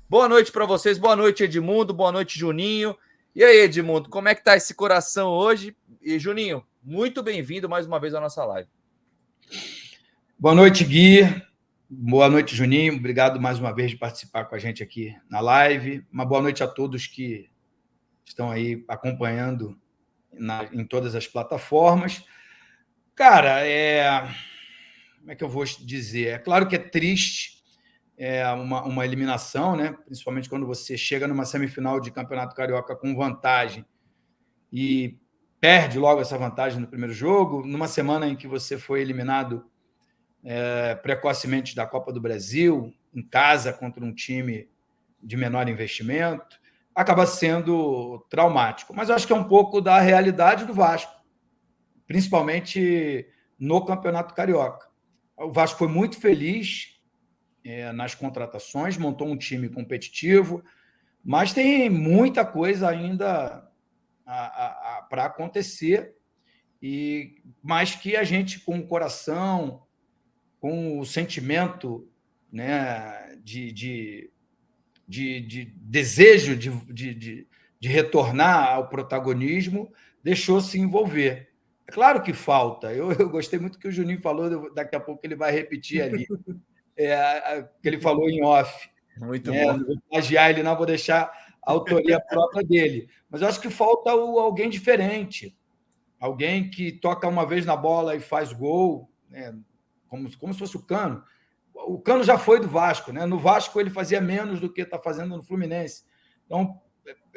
Boa noite para vocês, boa noite, Edmundo, boa noite, Juninho. E aí, Edmundo, como é que tá esse coração hoje? E, Juninho, muito bem-vindo mais uma vez à nossa live. Boa noite, Gui. Boa noite, Juninho. Obrigado mais uma vez de participar com a gente aqui na live. Uma boa noite a todos que estão aí acompanhando em todas as plataformas. Cara, como é que eu vou dizer? É claro que é triste uma eliminação, né? Principalmente quando você chega numa semifinal de Campeonato Carioca com vantagem e perde logo essa vantagem no primeiro jogo, numa semana em que você foi eliminado precocemente da Copa do Brasil, em casa contra um time de menor investimento, acaba sendo traumático. Mas eu acho que é um pouco da realidade do Vasco, principalmente no Campeonato Carioca. O Vasco foi muito feliz nas contratações, montou um time competitivo, mas tem muita coisa ainda para acontecer, mas que a gente, com o coração, com o sentimento, né, de desejo de retornar ao protagonismo, deixou se envolver. É claro que falta. Eu gostei muito que o Juninho falou, daqui a pouco ele vai repetir ali, que ele falou em off. Muito bom. Não vou plagiar ele, não, vou deixar a autoria própria dele. Mas eu acho que falta alguém diferente, alguém que toca uma vez na bola e faz gol, né? Como se fosse o Cano. O Cano já foi do Vasco, né? No Vasco ele fazia menos do que está fazendo no Fluminense. Então,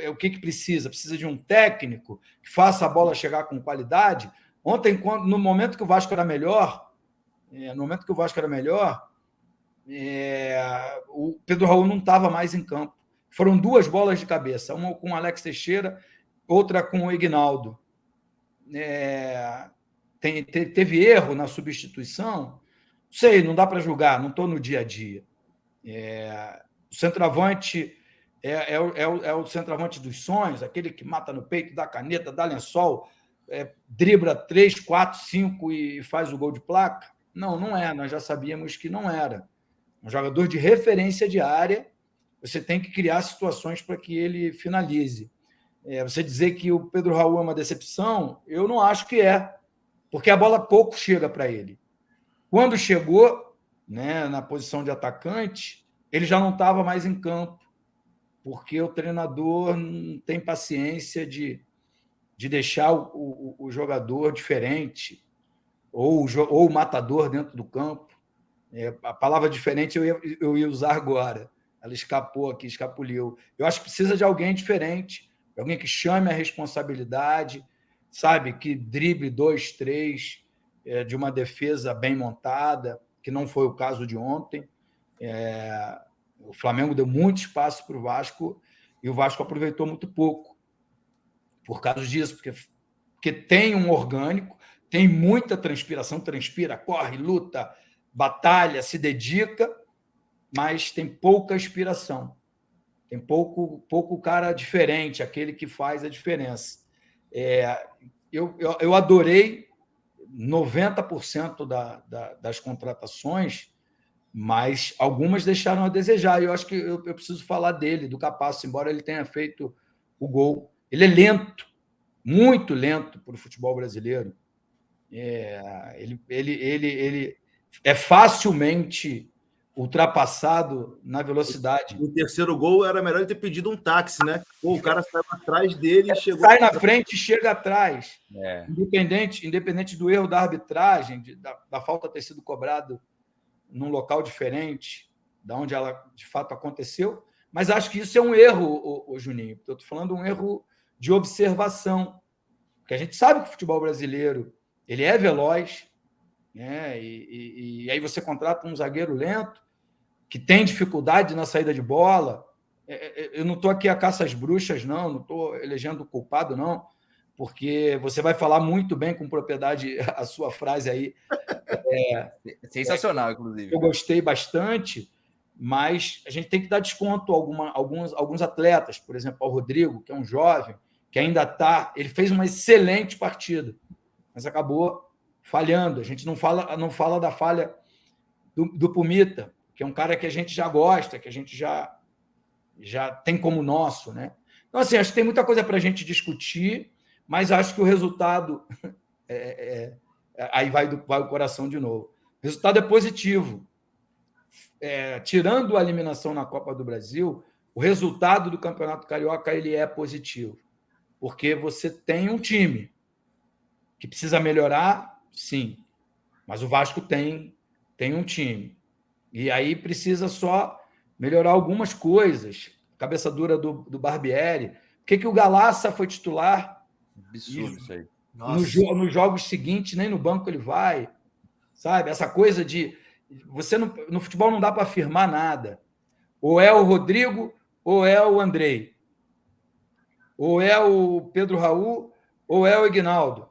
o que precisa? Precisa de um técnico que faça a bola chegar com qualidade. Ontem, no momento que o Vasco era melhor, o Pedro Raul não estava mais em campo. Foram duas bolas de cabeça, uma com o Alex Teixeira, outra com o Ignaldo. Teve erro na substituição? Sei, não dá para julgar, não estou no dia a dia. O centroavante é o centroavante dos sonhos, aquele que mata no peito, dá caneta, dá lençol, dribla 3, 4, 5 e faz o gol de placa? Não é, nós já sabíamos que não era. Um jogador de referência de área, você tem que criar situações para que ele finalize. Você dizer que o Pedro Raul é uma decepção, eu não acho que é, porque a bola pouco chega para ele. Quando chegou, né, na posição de atacante, ele já não estava mais em campo, porque o treinador não tem paciência de deixar o jogador diferente, ou o matador dentro do campo. A palavra diferente eu ia usar agora. Ela escapou aqui, escapuliu. Eu acho que precisa de alguém diferente, alguém que chame a responsabilidade, sabe, que drible 2, 3, de uma defesa bem montada, que não foi o caso de ontem. O Flamengo deu muito espaço para o Vasco e o Vasco aproveitou muito pouco por causa disso, porque tem um orgânico, tem muita transpiração, transpira, corre, luta, batalha, se dedica, mas tem pouca inspiração. Tem pouco cara diferente, aquele que faz a diferença. Eu adorei 90% das contratações, mas algumas deixaram a desejar. E eu acho que eu preciso falar dele, do Capasso, embora ele tenha feito o gol. Ele é lento, muito lento para o futebol brasileiro. Ele é facilmente ultrapassado na velocidade. No terceiro gol era melhor ele ter pedido um táxi, né? O cara saiu atrás dele e chegou. Sai na frente e chega atrás. Independente do erro da arbitragem, da falta ter sido cobrado num local diferente da onde ela de fato aconteceu. Mas acho que isso é um erro, Juninho. Eu estou falando um erro de observação. Porque a gente sabe que o futebol brasileiro ele é veloz, né? E aí você contrata um zagueiro lento, que tem dificuldade na saída de bola. Eu não estou aqui a caça às bruxas, não estou elegendo o culpado, não, porque você vai falar muito bem com propriedade a sua frase aí. Sensacional, inclusive. Eu gostei bastante, mas a gente tem que dar desconto a alguns atletas, por exemplo, ao Rodrigo, que é um jovem, que ainda está... Ele fez uma excelente partida, mas acabou falhando. A gente não fala da falha do Pumita, que é um cara que a gente já gosta, que a gente já já tem como nosso, né? Então, assim, acho que tem muita coisa para a gente discutir, mas acho que o resultado aí vai o coração de novo. O resultado é positivo. Tirando a eliminação na Copa do Brasil, o resultado do Campeonato Carioca ele é positivo, porque você tem um time que precisa melhorar, sim, mas o Vasco tem um time. E aí precisa só melhorar algumas coisas. Cabeça dura do Barbieri. Por que o Galaça foi titular? Absurdo isso aí. Nos jogos seguintes, nem no banco ele vai. Sabe? Essa coisa de... no futebol não dá para afirmar nada. Ou é o Rodrigo, ou é o Andrei. Ou é o Pedro Raul, ou é o Ignaldo.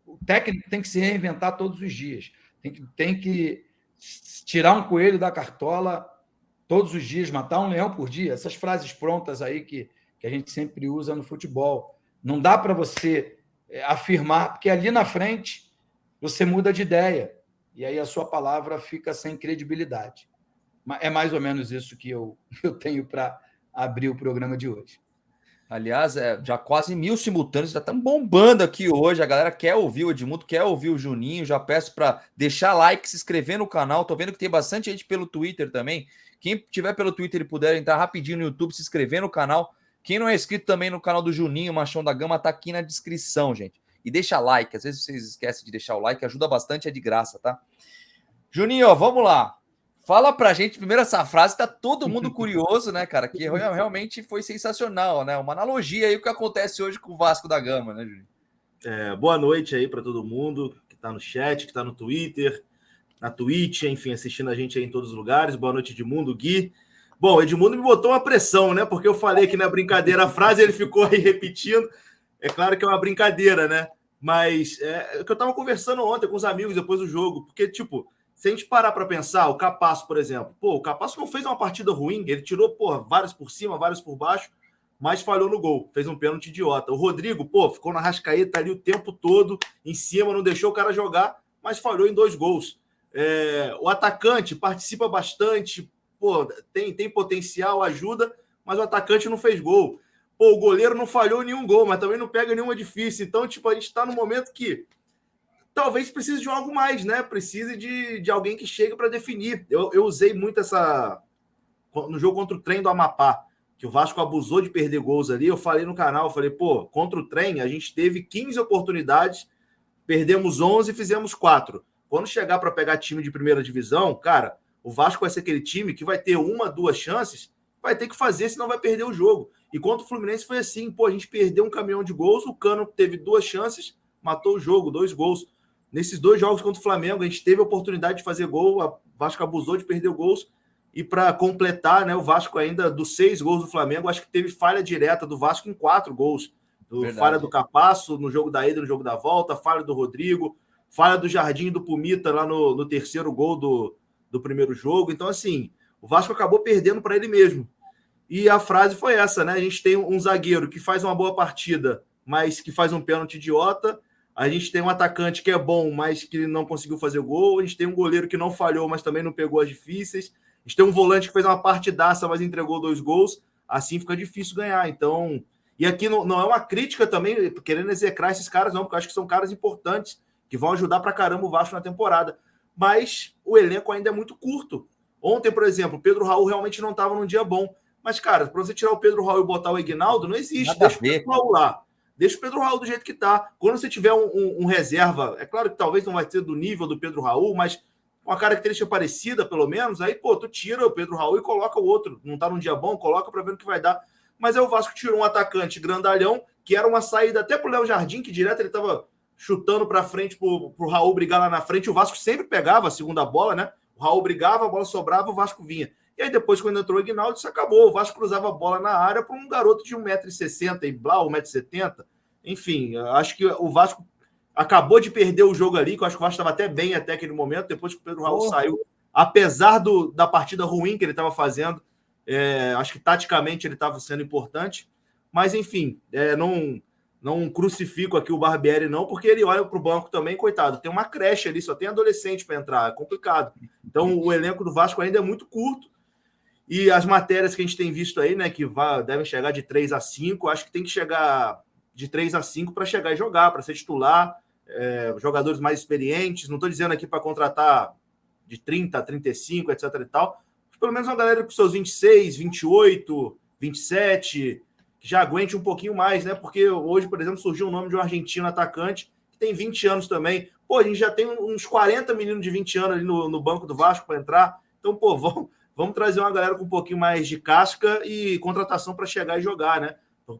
O técnico tem que se reinventar todos os dias. Tem que tirar um coelho da cartola todos os dias, matar um leão por dia. Essas frases prontas aí que a gente sempre usa no futebol. Não dá para você afirmar, porque ali na frente você muda de ideia e aí a sua palavra fica sem credibilidade. É mais ou menos isso que eu tenho para abrir o programa de hoje. Aliás, já quase 1000 simultâneos, já estamos bombando aqui hoje. A galera quer ouvir o Edmundo, quer ouvir o Juninho. Já peço para deixar like, se inscrever no canal. Tô vendo que tem bastante gente pelo Twitter também. Quem tiver pelo Twitter e puder entrar rapidinho no YouTube, se inscrever no canal. Quem não é inscrito também no canal do Juninho, Machão da Gama, tá aqui na descrição, gente. E deixa like, às vezes vocês esquecem de deixar o like, ajuda bastante, é de graça, tá? Juninho, ó, vamos lá. Fala pra gente, primeiro essa frase, tá todo mundo curioso, né, cara? Que realmente foi sensacional, né? Uma analogia aí o que acontece hoje com o Vasco da Gama, né, Juninho? Boa noite aí para todo mundo que tá no chat, que tá no Twitter, na Twitch, enfim, assistindo a gente aí em todos os lugares. Boa noite, Edmundo, Gui. Bom, Edmundo me botou uma pressão, né? Porque eu falei que na brincadeira a frase ele ficou aí repetindo. É claro que é uma brincadeira, né? Mas é o que eu tava conversando ontem com os amigos depois do jogo, porque, tipo, se a gente parar para pensar, o Capasso, por exemplo, o Capasso não fez uma partida ruim, ele tirou, vários por cima, vários por baixo, mas falhou no gol, fez um pênalti idiota. O Rodrigo, ficou na rascaeta ali o tempo todo, em cima, não deixou o cara jogar, mas falhou em 2 gols. O atacante participa bastante, tem potencial, ajuda, mas o atacante não fez gol. O goleiro não falhou nenhum gol, mas também não pega nenhuma difícil. Então, tipo, a gente está no momento que talvez precise de algo mais, né? Precise de alguém que chegue para definir. Eu usei muito essa... No jogo contra o Trem do Amapá, que o Vasco abusou de perder gols ali, eu falei no canal, contra o Trem a gente teve 15 oportunidades, perdemos 11 e fizemos 4. Quando chegar para pegar time de primeira divisão, cara, o Vasco vai ser aquele time que vai ter 1, 2 chances, vai ter que fazer, senão vai perder o jogo. E contra o Fluminense foi assim, a gente perdeu um caminhão de gols, o Cano teve 2 chances, matou o jogo, 2 gols. Nesses 2 jogos contra o Flamengo, a gente teve a oportunidade de fazer gol, o Vasco abusou de perder gols, e para completar, né, o Vasco ainda, dos 6 gols do Flamengo, acho que teve falha direta do Vasco em 4 gols. Falha do Capasso no jogo da ida, no jogo da volta, falha do Rodrigo, falha do Jardim e do Pumita lá no terceiro gol do primeiro jogo. Então, assim, o Vasco acabou perdendo para ele mesmo. E a frase foi essa, né? A gente tem um zagueiro que faz uma boa partida, mas que faz um pênalti idiota. A gente tem um atacante que é bom, mas que não conseguiu fazer gol. A gente tem um goleiro que não falhou, mas também não pegou as difíceis. A gente tem um volante que fez uma partidaça, mas entregou 2 gols. Assim fica difícil ganhar. Então, e aqui não é uma crítica também, querendo execrar esses caras, não, porque eu acho que são caras importantes, que vão ajudar pra caramba o Vasco na temporada. Mas o elenco ainda é muito curto. Ontem, por exemplo, o Pedro Raul realmente não estava num dia bom. Mas, cara, para você tirar o Pedro Raul e botar o Ignaldo, não existe. Deixa o Pedro Raul lá. Deixa o Pedro Raul do jeito que tá. Quando você tiver um reserva, é claro que talvez não vai ter do nível do Pedro Raul, mas com uma característica parecida, pelo menos, aí, tu tira o Pedro Raul e coloca o outro. Não tá num dia bom, coloca para ver o que vai dar. Mas aí o Vasco tirou um atacante grandalhão, que era uma saída até pro Léo Jardim, que direto ele tava chutando para frente pro Raul brigar lá na frente. O Vasco sempre pegava a segunda bola, né? O Raul brigava, a bola sobrava, o Vasco vinha. E aí depois, quando entrou o Ignaldo, isso acabou. O Vasco cruzava a bola na área para um garoto de 1,60m e blá, 1,70m. Enfim, acho que o Vasco acabou de perder o jogo ali, que eu acho que o Vasco estava até bem até aquele momento, depois que o Pedro Raul saiu. Apesar da partida ruim que ele estava fazendo, acho que taticamente ele estava sendo importante. Mas, enfim, não crucifico aqui o Barbieri, não, porque ele olha para o banco também, coitado. Tem uma creche ali, só tem adolescente para entrar, é complicado. Então, o elenco do Vasco ainda é muito curto. E as matérias que a gente tem visto aí, né, que devem chegar de 3 a 5, acho que tem que chegar de 3 a 5 para chegar e jogar, para ser titular, jogadores mais experientes. Não estou dizendo aqui para contratar de 30 a 35, etc e tal. Mas pelo menos uma galera com seus 26, 28, 27, que já aguente um pouquinho mais, né? Porque hoje, por exemplo, surgiu o nome de um argentino atacante que tem 20 anos também. Pô, a gente já tem uns 40 meninos de 20 anos ali no banco do Vasco para entrar. Então, pô, vamos trazer uma galera com um pouquinho mais de casca e contratação para chegar e jogar, né?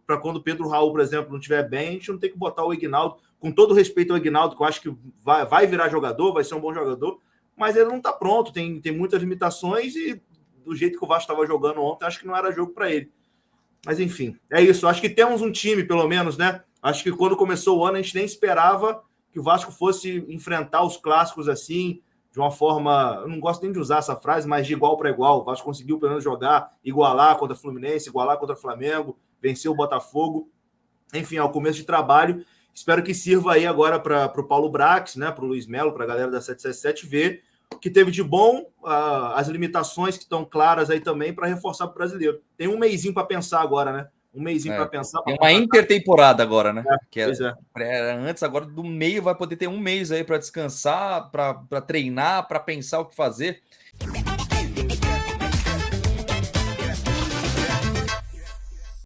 Para quando o Pedro Raul, por exemplo, não estiver bem, a gente não tem que botar o Ignaldo. Com todo respeito ao Ignaldo, que eu acho que vai virar jogador, vai ser um bom jogador, mas ele não está pronto, tem muitas limitações e do jeito que o Vasco estava jogando ontem, acho que não era jogo para ele. Mas enfim, é isso. Acho que temos um time, pelo menos, né? Acho que quando começou o ano, a gente nem esperava que o Vasco fosse enfrentar os clássicos assim, de uma forma, eu não gosto nem de usar essa frase, mas de igual para igual. O Vasco conseguiu pelo menos jogar, igualar contra o Fluminense, igualar contra o Flamengo, venceu o Botafogo. Enfim, é o começo de trabalho. Espero que sirva aí agora para o Paulo Brax, né, para o Luiz Melo, para a galera da 777 ver o que teve de bom, as limitações que estão claras aí também para reforçar para o brasileiro. Tem um mêsinho para pensar agora, né? Um mêsinho para pensar. Tem uma intertemporada agora, né? Era antes, agora do meio vai poder ter um mês aí para descansar, para treinar, para pensar o que fazer.